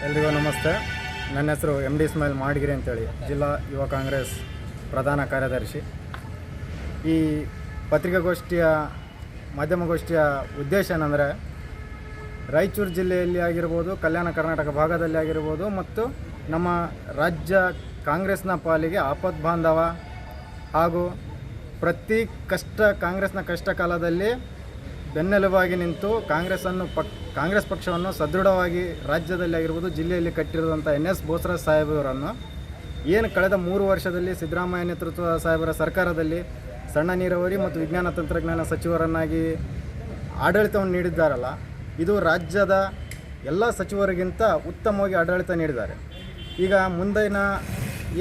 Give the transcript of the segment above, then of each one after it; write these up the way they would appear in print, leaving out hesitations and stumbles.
ಎಲ್ರಿಗೂ ನಮಸ್ತೆ. ನನ್ನ ಹೆಸರು MD ಇಸ್ಮಾಯಿಲ್ ಮಾಡಗಿರಿ ಅಂತೇಳಿ, ಜಿಲ್ಲಾ ಯುವ ಕಾಂಗ್ರೆಸ್ ಪ್ರಧಾನ ಕಾರ್ಯದರ್ಶಿ. ಈ ಮಾಧ್ಯಮಗೋಷ್ಠಿಯ ಉದ್ದೇಶ ಏನಂದರೆ, ರಾಯಚೂರು ಜಿಲ್ಲೆಯಲ್ಲಿ ಆಗಿರ್ಬೋದು, ಕಲ್ಯಾಣ ಕರ್ನಾಟಕ ಭಾಗದಲ್ಲಿ ಆಗಿರ್ಬೋದು, ಮತ್ತು ನಮ್ಮ ರಾಜ್ಯ ಕಾಂಗ್ರೆಸ್ನ ಪಾಲಿಗೆ ಆಪದ್ಬಾಂಧವ ಹಾಗೂ ಪ್ರತಿ ಕಾಂಗ್ರೆಸ್ನ ಕಷ್ಟ ಕಾಲದಲ್ಲಿ ಬೆನ್ನೆಲುಬಾಗಿ ನಿಂತು ಕಾಂಗ್ರೆಸ್ ಪಕ್ಷವನ್ನು ಸದೃಢವಾಗಿ ರಾಜ್ಯದಲ್ಲಿ ಆಗಿರ್ಬೋದು, ಜಿಲ್ಲೆಯಲ್ಲಿ ಕಟ್ಟಿರುವಂಥ NS ಬೋಸರಾಜ್ ಸಾಹೇಬರನ್ನು ಏನು ಕಳೆದ 3 ವರ್ಷದಲ್ಲಿ ಸಿದ್ದರಾಮಯ್ಯ ನೇತೃತ್ವದ ಸಾಹೇಬರ ಸರ್ಕಾರದಲ್ಲಿ ಸಣ್ಣ ನೀರಾವರಿ ಮತ್ತು ವಿಜ್ಞಾನ ತಂತ್ರಜ್ಞಾನ ಸಚಿವರನ್ನಾಗಿ ಆಡಳಿತವನ್ನು ನೀಡಿದ್ದಾರಲ್ಲ, ಇದು ರಾಜ್ಯದ ಎಲ್ಲ ಸಚಿವರಿಗಿಂತ ಉತ್ತಮವಾಗಿ ಆಡಳಿತ ನೀಡಿದ್ದಾರೆ. ಈಗ ಮುಂದಿನ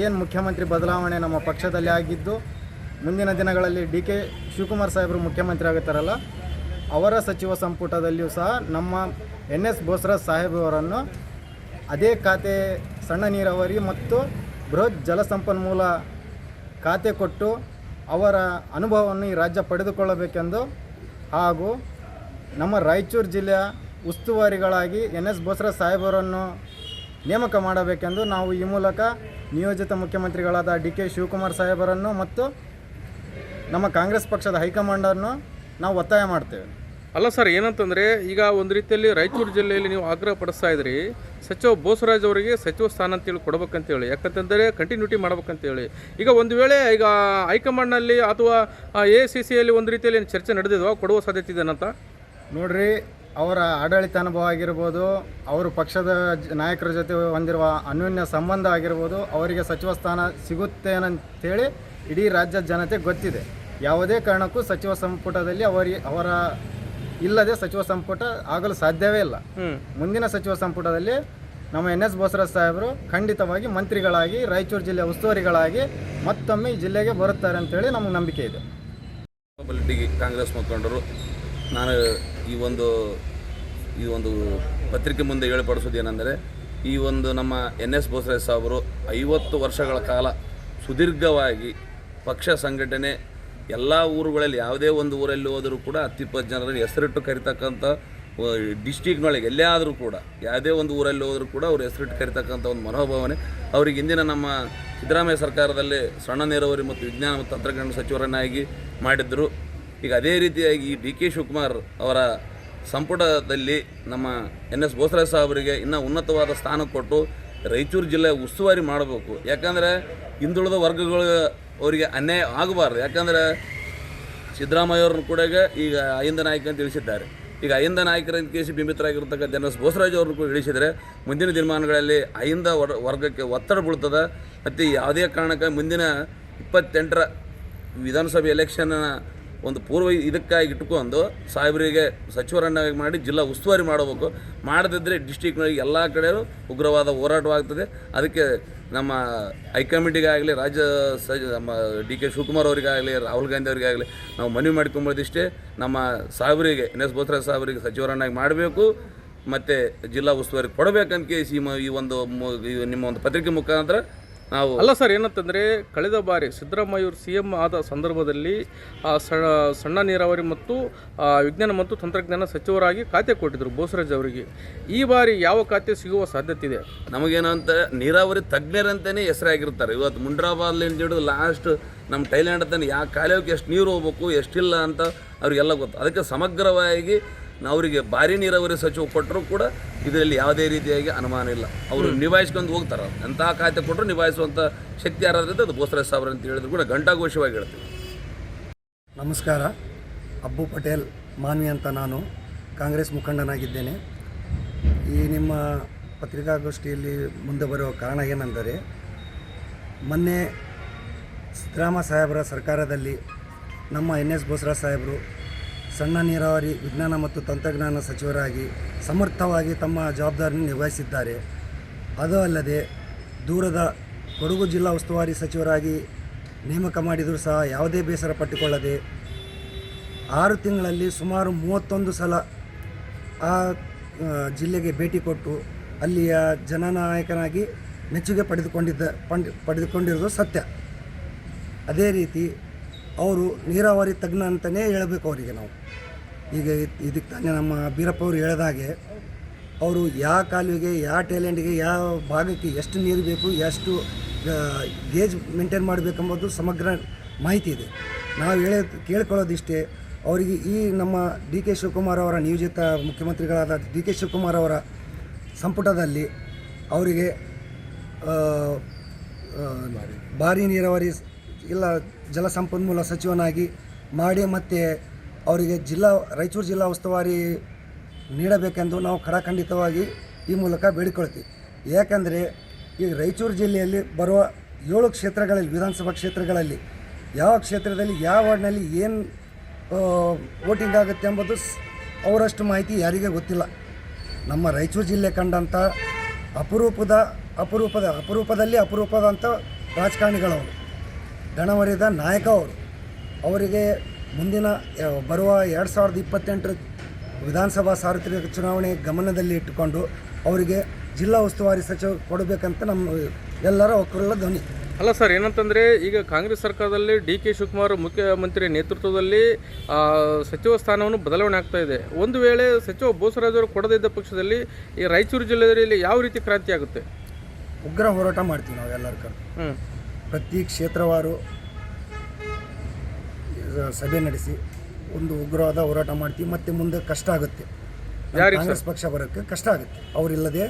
ಏನು ಮುಖ್ಯಮಂತ್ರಿ ಬದಲಾವಣೆ ನಮ್ಮ ಪಕ್ಷದಲ್ಲಿ ಆಗಿದ್ದು, ಮುಂದಿನ ದಿನಗಳಲ್ಲಿ DK ಶಿವಕುಮಾರ್ ಸಾಹೇಬರು ಮುಖ್ಯಮಂತ್ರಿ ಆಗುತ್ತಾರಲ್ಲ, ಅವರ ಸಚಿವ ಸಂಪುಟದಲ್ಲಿಯೂ ಸಹ ನಮ್ಮ NS ಬೋಸರಾಜ್ ಸಾಹೇಬರನ್ನು ಅದೇ ಖಾತೆ ಸಣ್ಣ ನೀರಾವರಿ ಮತ್ತು ಬೃಹತ್ ಜಲಸಂಪನ್ಮೂಲ ಖಾತೆ ಕೊಟ್ಟು ಅವರ ಅನುಭವವನ್ನು ಈ ರಾಜ್ಯ ಪಡೆದುಕೊಳ್ಳಬೇಕೆಂದು, ಹಾಗೂ ನಮ್ಮ ರಾಯಚೂರು ಜಿಲ್ಲೆಯ ಉಸ್ತುವಾರಿಗಳಾಗಿ NS ಬೋಸರಾಜ್ ಸಾಹೇಬರನ್ನು ನೇಮಕ ಮಾಡಬೇಕೆಂದು ನಾವು ಈ ಮೂಲಕ ನಿಯೋಜಿತ ಮುಖ್ಯಮಂತ್ರಿಗಳಾದ DK ಶಿವಕುಮಾರ್ ಸಾಹೇಬರನ್ನು ಮತ್ತು ನಮ್ಮ ಕಾಂಗ್ರೆಸ್ ಪಕ್ಷದ ಹೈಕಮಾಂಡನ್ನು ನಾವು ಒತ್ತಾಯ ಮಾಡ್ತೇವೆ. ಅಲ್ಲ ಸರ್, ಏನಂತಂದರೆ ಈಗ ಒಂದು ರೀತಿಯಲ್ಲಿ ರಾಯಚೂರು ಜಿಲ್ಲೆಯಲ್ಲಿ ನೀವು ಆಗ್ರಹ ಪಡಿಸ್ತಾ ಇದ್ರಿ, ಸಚಿವ ಬೋಸರಾಜ್ ಅವರಿಗೆ ಸಚಿವ ಸ್ಥಾನ ಅಂತೇಳಿ ಕೊಡಬೇಕಂತೇಳಿ, ಯಾಕಂತಂದರೆ ಕಂಟಿನ್ಯೂಟಿ ಮಾಡ್ಬೇಕಂತೇಳಿ. ಈಗ ಒಂದು ವೇಳೆ ಈಗ ಹೈಕಮಾಂಡ್ನಲ್ಲಿ ಅಥವಾ AICCಯಲ್ಲಿ ಒಂದು ರೀತಿಯಲ್ಲಿ ಚರ್ಚೆ ನಡೆದಿದ್ವಾ, ಕೊಡುವ ಸಾಧ್ಯತೆ ಇದೆನಂತ? ನೋಡ್ರಿ, ಅವರ ಆಡಳಿತ ಅನುಭವ ಆಗಿರ್ಬೋದು, ಅವರು ಪಕ್ಷದ ನಾಯಕರ ಜೊತೆ ಹೊಂದಿರುವ ಅನ್ಯೋನ್ಯ ಸಂಬಂಧ ಆಗಿರ್ಬೋದು, ಅವರಿಗೆ ಸಚಿವ ಸ್ಥಾನ ಸಿಗುತ್ತೇನಂತೇಳಿ ಇಡೀ ರಾಜ್ಯದ ಜನತೆ ಗೊತ್ತಿದೆ. ಯಾವುದೇ ಕಾರಣಕ್ಕೂ ಸಚಿವ ಸಂಪುಟದಲ್ಲಿ ಅವರ ಇಲ್ಲದೆ ಸಚಿವ ಸಂಪುಟ ಆಗಲು ಸಾಧ್ಯವೇ ಇಲ್ಲ. ಮುಂದಿನ ಸಚಿವ ಸಂಪುಟದಲ್ಲಿ ನಮ್ಮ NS ಬೋಸರಾಜ್ ಸಾಹೇಬರು ಖಂಡಿತವಾಗಿ ಮಂತ್ರಿಗಳಾಗಿ ರಾಯಚೂರು ಜಿಲ್ಲೆಯ ಉಸ್ತುವಾರಿಗಳಾಗಿ ಮತ್ತೊಮ್ಮೆ ಈ ಜಿಲ್ಲೆಗೆ ಬರುತ್ತಾರೆ ಅಂತೇಳಿ ನಮಗೆ ನಂಬಿಕೆ ಇದೆ. ಕಾಂಗ್ರೆಸ್ ಮುಖಂಡರು, ನಾನು ಈ ಒಂದು ಪತ್ರಿಕೆ ಮುಂದೆ ಹೇಳಿಪಡಿಸೋದು ಏನೆಂದರೆ, ಈ ಒಂದು ನಮ್ಮ NS ಬೋಸರಾಜ್ ಸಾಹೇಬರು 50 ವರ್ಷಗಳ ಕಾಲ ಸುದೀರ್ಘವಾಗಿ ಪಕ್ಷ ಸಂಘಟನೆ ಎಲ್ಲ ಊರುಗಳಲ್ಲಿ, ಯಾವುದೇ ಒಂದು ಊರಲ್ಲಿ ಹೋದರೂ ಕೂಡ 10-20 ಜನರನ್ನು ಹೆಸರಿಟ್ಟು ಕರಿತಕ್ಕಂಥ, ಡಿಸ್ಟಿಕ್ನೊಳಗೆ ಎಲ್ಲೇ ಆದರೂ ಕೂಡ ಯಾವುದೇ ಒಂದು ಊರಲ್ಲಿ ಹೋದರೂ ಕೂಡ ಅವ್ರು ಹೆಸರಿಟ್ಟು ಕರಿತಕ್ಕಂಥ ಒಂದು ಮನೋಭಾವನೆ ಅವ್ರಿಗೆ ಇಂದಿನ ನಮ್ಮ ಸಿದ್ದರಾಮಯ್ಯ ಸರ್ಕಾರದಲ್ಲಿ ಸಣ್ಣ ನೀರಾವರಿ ಮತ್ತು ವಿಜ್ಞಾನ ಮತ್ತು ತಂತ್ರಜ್ಞಾನ ಸಚಿವರನ್ನಾಗಿ ಮಾಡಿದ್ದರು. ಈಗ ಅದೇ ರೀತಿಯಾಗಿ ಈ DK ಶಿವಕುಮಾರ್ ಅವರ ಸಂಪುಟದಲ್ಲಿ ನಮ್ಮ NS ಬೋಸರಾಜ್ ಸಾಹೇಬರಿಗೆ ಇನ್ನೂ ಉನ್ನತವಾದ ಸ್ಥಾನ ಕೊಟ್ಟು ರಾಯಚೂರು ಜಿಲ್ಲೆ ಉಸ್ತುವಾರಿ ಮಾಡಬೇಕು. ಯಾಕಂದರೆ ಹಿಂದುಳಿದ ವರ್ಗಗಳು ಅವರಿಗೆ ಅನ್ಯಾಯ ಆಗಬಾರ್ದು. ಯಾಕಂದರೆ ಸಿದ್ದರಾಮಯ್ಯವ್ರನ್ನ ಕೂಡ ಈಗ ಅಹಿಂದ ನಾಯಕ ಅಂತ ತಿಳಿಸಿದ್ದಾರೆ. ಈಗ ಅಹಿಂದ ನಾಯಕರಂತ ಕೇಸಿ ಬಿಂಬಿತರಾಗಿರ್ತಕ್ಕಂಥ NS ಬೋಸರಾಜ್ ಅವ್ರನ್ನ ಕೂಡ ಇಳಿಸಿದರೆ ಮುಂದಿನ ದಿನಮಾನಗಳಲ್ಲಿ ಅಹಿಂದ ವರ್ಗಕ್ಕೆ ಒತ್ತಡ ಬೀಳ್ತದೆ. ಮತ್ತು ಯಾವುದೇ ಕಾರಣಕ್ಕೆ ಮುಂದಿನ 28ರ ವಿಧಾನಸಭೆ ಎಲೆಕ್ಷನ್ನ ಒಂದು ಪೂರ್ವ ಇದಕ್ಕಾಗಿ ಇಟ್ಕೊಂಡು ಸಾಹೇಬರಿಗೆ ಸಚಿವರನ್ನಾಗಿ ಮಾಡಿ ಜಿಲ್ಲಾ ಉಸ್ತುವಾರಿ ಮಾಡಬೇಕು. ಮಾಡದಿದ್ದರೆ ಡಿಸ್ಟಿಕ್ನೊಳಗೆ ಎಲ್ಲ ಕಡೆಯೂ ಉಗ್ರವಾದ ಹೋರಾಟವಾಗ್ತದೆ. ಅದಕ್ಕೆ ನಮ್ಮ ಹೈಕಮಿಟಿಗಾಗಲಿ, ನಮ್ಮ DK ಶಿವಕುಮಾರ್ ಅವರಿಗಾಗಲಿ, ರಾಹುಲ್ ಗಾಂಧಿ ಅವರಿಗಾಗಲಿ ನಾವು ಮನವಿ ಮಾಡ್ಕೊಂಬೋದಿಷ್ಟೇ, ನಮ್ಮ ಸಾಹೇಬರಿಗೆ NS ಬೋಸರಾಜ್ ಸಾಹೇಬರಿಗೆ ಸಚಿವರನ್ನಾಗಿ ಮಾಡಬೇಕು ಮತ್ತು ಜಿಲ್ಲಾ ಉಸ್ತುವಾರಿ ಕೊಡಬೇಕಂತ ಈ ಒಂದು ನಿಮ್ಮ ಒಂದು ಪತ್ರಿಕೆ ಮುಖಾಂತರ ನಾವು. ಅಲ್ಲ ಸರ್, ಏನಂತಂದರೆ ಕಳೆದ ಬಾರಿ ಸಿದ್ದರಾಮಯ್ಯವರು CM ಆದ ಸಂದರ್ಭದಲ್ಲಿ ಸಣ್ಣ ನೀರಾವರಿ ಮತ್ತು ವಿಜ್ಞಾನ ಮತ್ತು ತಂತ್ರಜ್ಞಾನ ಸಚಿವರಾಗಿ ಖಾತೆ ಕೊಟ್ಟಿದ್ದರು ಬೋಸರಾಜ್ ಅವರಿಗೆ. ಈ ಬಾರಿ ಯಾವ ಖಾತೆ ಸಿಗುವ ಸಾಧ್ಯತೆ ಇದೆ? ನಮಗೇನಂತ ನೀರಾವರಿ ತಜ್ಞರಂತಲೇ ಹೆಸರಾಗಿರ್ತಾರೆ. ಇವತ್ತು ಮುಂಡ್ರಾಬಾದ್ಲಿಂದ ಹಿಡಿದು ಲಾಸ್ಟ್ ನಮ್ಮ ಥೈಲ್ಯಾಂಡ್ ಅಂತಲೇ ಯಾವ ಕಾಲಕ್ಕೆ ಎಷ್ಟು ನೀರು ಹೋಗ್ಬೇಕು, ಎಷ್ಟಿಲ್ಲ ಅಂತ ಅವ್ರಿಗೆಲ್ಲ ಗೊತ್ತು. ಅದಕ್ಕೆ ಸಮಗ್ರವಾಗಿ ಅವರಿಗೆ ಭಾರಿ ನೀರಾವರಿ ಸಚಿವ ಕೊಟ್ಟರು ಕೂಡ ಇದರಲ್ಲಿ ಯಾವುದೇ ರೀತಿಯಾಗಿ ಅನುಮಾನ ಇಲ್ಲ. ಅವರು ನಿಭಾಯಿಸ್ಕೊಂಡು ಹೋಗ್ತಾರೆ. ಎಂಥ ಖಾತೆ ಕೊಟ್ಟರು ನಿಭಾಯಿಸುವಂಥ ಶಕ್ತಿ ಯಾರಾದ್ರಿಂದ ಅದು ಬೋಸರಾಜ್ ಸಾಹೇಬ್ರು ಅಂತ ಹೇಳಿದ್ರು ಕೂಡ ಘಂಟಾಘೋಷವಾಗಿ ಹೇಳ್ತೀವಿ. ನಮಸ್ಕಾರ. ಅಬ್ಬು ಪಟೇಲ್ ಮಾನ್ವಿ ಅಂತ, ನಾನು ಕಾಂಗ್ರೆಸ್ ಮುಖಂಡನಾಗಿದ್ದೇನೆ. ಈ ನಿಮ್ಮ ಪತ್ರಿಕಾಗೋಷ್ಠಿಯಲ್ಲಿ ಮುಂದೆ ಬರುವ ಕಾರಣ ಏನೆಂದರೆ, ಮೊನ್ನೆ ಸಿದ್ದರಾಮಯ್ಯ ಸಾಹೇಬರ ಸರ್ಕಾರದಲ್ಲಿ ನಮ್ಮ NS ಬೋಸರಾಜ್ ಸಾಹೇಬರು ಸಣ್ಣ ನೀರಾವರಿ ವಿಜ್ಞಾನ ಮತ್ತು ತಂತ್ರಜ್ಞಾನ ಸಚಿವರಾಗಿ ಸಮರ್ಥವಾಗಿ ತಮ್ಮ ಜವಾಬ್ದಾರಿಯನ್ನು ನಿಭಾಯಿಸಿದ್ದಾರೆ. ಅದು ಅಲ್ಲದೆ ದೂರದ ಕೊಡಗು ಜಿಲ್ಲಾ ಉಸ್ತುವಾರಿ ಸಚಿವರಾಗಿ ನೇಮಕ ಮಾಡಿದರೂ ಸಹ ಯಾವುದೇ ಬೇಸರ ಪಟ್ಟುಕೊಳ್ಳದೆ 6 ತಿಂಗಳಲ್ಲಿ ಸುಮಾರು 31 ಸಲ ಆ ಜಿಲ್ಲೆಗೆ ಭೇಟಿ ಕೊಟ್ಟು ಅಲ್ಲಿಯ ಜನನಾಯಕನಾಗಿ ಮೆಚ್ಚುಗೆ ಪಡೆದುಕೊಂಡಿರೋದು ಸತ್ಯ. ಅದೇ ರೀತಿ ಅವರು ನೀರಾವರಿ ತಜ್ಞ ಅಂತಲೇ ಹೇಳಬೇಕು ಅವರಿಗೆ ನಾವು. ಈಗ ಇದಕ್ಕೆ ತಾನೇ ನಮ್ಮ ಬೀರಪ್ಪ ಅವರು ಹೇಳಿದಾಗೆ ಅವರು ಯಾವ ಕಾಲುವೆಗೆ ಯಾವ ಟ್ಯಾಲೆಂಟ್ಗೆ ಯಾವ ಭಾಗಕ್ಕೆ ಎಷ್ಟು ನೀರು ಬೇಕು ಎಷ್ಟು ಗೇಜ್ ಮೇಂಟೈನ್ ಮಾಡಬೇಕೆಂಬುದು ಸಮಗ್ರ ಮಾಹಿತಿ ಇದೆ. ನಾವು ಕೇಳ್ಕೊಳ್ಳೋದಿಷ್ಟೇ, ಅವರಿಗೆ ಈ ನಮ್ಮ ಡಿ ಕೆ ಶಿವಕುಮಾರ್ ಅವರ ನಿಯೋಜಿತ ಮುಖ್ಯಮಂತ್ರಿಗಳಾದ ಡಿ ಕೆ ಶಿವಕುಮಾರ್ ಅವರ ಸಂಪುಟದಲ್ಲಿ ಅವರಿಗೆ ಭಾರಿ ನೀರಾವರಿ ಇಲ್ಲ ಜಲಸಂಪನ್ಮೂಲ ಸಚಿವನಾಗಿ ಮಾಡಿ ಮತ್ತು ಅವರಿಗೆ ರಾಯಚೂರು ಜಿಲ್ಲಾ ಉಸ್ತುವಾರಿ ನೀಡಬೇಕೆಂದು ನಾವು ಖಡಾಖಂಡಿತವಾಗಿ ಈ ಮೂಲಕ ಬೇಡಿಕೊಳ್ತೀವಿ. ಯಾಕಂದರೆ ಈ ರಾಯಚೂರು ಜಿಲ್ಲೆಯಲ್ಲಿ ಬರುವ 7 ಕ್ಷೇತ್ರಗಳಲ್ಲಿ, ವಿಧಾನಸಭಾ ಕ್ಷೇತ್ರಗಳಲ್ಲಿ ಯಾವ ಕ್ಷೇತ್ರದಲ್ಲಿ ಯಾವ ವಾರ್ಡ್ನಲ್ಲಿ ಏನು ವೋಟಿಂಗ್ ಆಗುತ್ತೆ ಎಂಬುದು ಅವರಷ್ಟು ಮಾಹಿತಿ ಯಾರಿಗೆ ಗೊತ್ತಿಲ್ಲ. ನಮ್ಮ ರಾಯಚೂರು ಜಿಲ್ಲೆ ಕಂಡಂಥ ಅಪರೂಪದಂಥ ರಾಜಕಾರಣಿಗಳವರು, ದಣವರಿದ ನಾಯಕ ಅವರು. ಅವರಿಗೆ ಮುಂದಿನ ಬರುವ 2028 ವಿಧಾನಸಭಾ ಸಾರ್ವತ್ರಿಕ ಚುನಾವಣೆ ಗಮನದಲ್ಲಿ ಇಟ್ಟುಕೊಂಡು ಅವರಿಗೆ ಜಿಲ್ಲಾ ಉಸ್ತುವಾರಿ ಸಚಿವ ಕೊಡಬೇಕಂತ ನಮ್ಮ ಎಲ್ಲರ ಒಕ್ಕೂಲ ಧ್ವನಿ. ಅಲ್ಲ ಸರ್, ಏನಂತಂದರೆ ಈಗ ಕಾಂಗ್ರೆಸ್ ಸರ್ಕಾರದಲ್ಲಿ ಡಿ ಕೆ ಶಿವಕುಮಾರ್ ಮುಖ್ಯಮಂತ್ರಿ ನೇತೃತ್ವದಲ್ಲಿ ಸಚಿವ ಸ್ಥಾನವನ್ನು ಬದಲಾವಣೆ ಆಗ್ತಾ ಇದೆ. ಒಂದು ವೇಳೆ ಸಚಿವ ಬೋಸರಾಜ್ ಅವರು ಕೊಡದಿದ್ದ ಪಕ್ಷದಲ್ಲಿ ಈ ರಾಯಚೂರು ಜಿಲ್ಲೆಯಲ್ಲಿ ಯಾವ ರೀತಿ ಕ್ರಾಂತಿ ಆಗುತ್ತೆ? ಉಗ್ರ ಹೋರಾಟ ಮಾಡ್ತೀವಿ ನಾವು ಎಲ್ಲರ ಕಡೆ. ಪ್ರತಿ ಕ್ಷೇತ್ರವಾರು ಸಭೆ ನಡೆಸಿ ಒಂದು ಉಗ್ರವಾದ ಹೋರಾಟ ಮಾಡ್ತೀವಿ. ಮತ್ತು ಮುಂದೆ ಕಷ್ಟ ಆಗುತ್ತೆ, ಕಾಂಗ್ರೆಸ್ ಪಕ್ಷ ಬರೋಕ್ಕೆ ಕಷ್ಟ ಆಗುತ್ತೆ ಅವರಿಲ್ಲದೆ.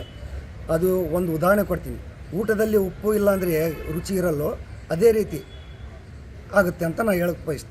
ಅದು ಒಂದು ಉದಾಹರಣೆ ಕೊಡ್ತೀನಿ. ಊಟದಲ್ಲಿ ಉಪ್ಪು ಇಲ್ಲ ಅಂದರೆ ರುಚಿ ಇರಲ್ಲೋ ಅದೇ ರೀತಿ ಆಗುತ್ತೆ ಅಂತ ನಾನು ಹೇಳಕ್ಕೆ ಬಯಸ್ತೀನಿ.